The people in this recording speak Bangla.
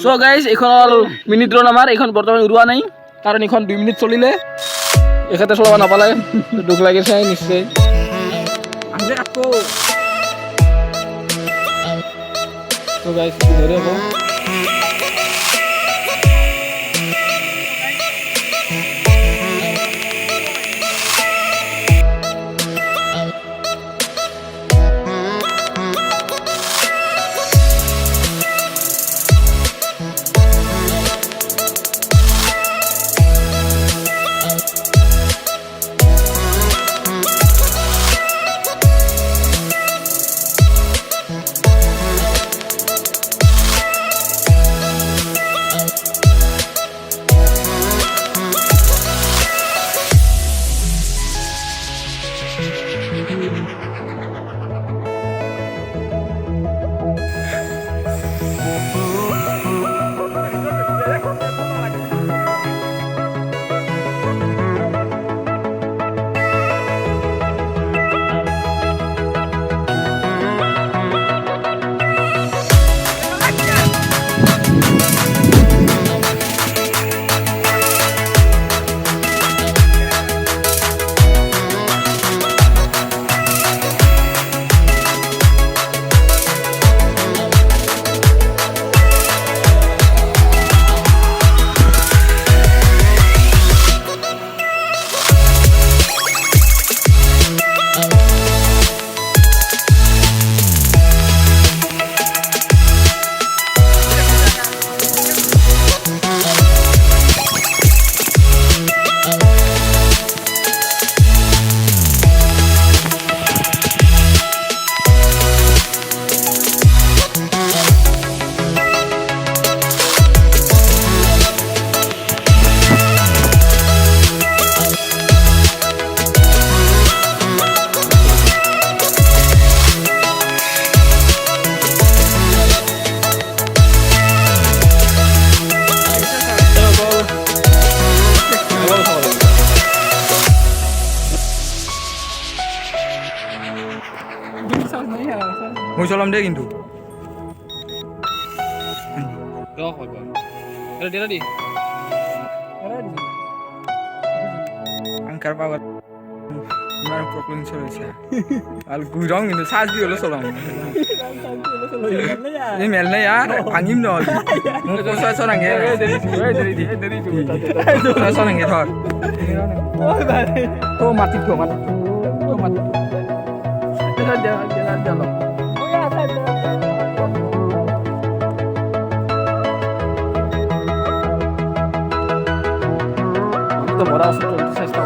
সো গাইজ এখন মিনিট রন আমার এখন বর্তমানে উড়োয়া নাই কারণ এখন 2 মিনিট চলিলে এখানে চলাব নাপালে দুখ লাগিছে নিশ্চয় সো গাইজ ধরে হবো মই চলাম দে কিন্তু angkar power mana problem solusi al gurang itu saat dia lo solam ini melnya ya angin nol mau saya sorang ya saya sorang ya thor তো মাটি তো মাটি তো মাটি এটা jalan jalan তো বড় আছে তো চেষ্টা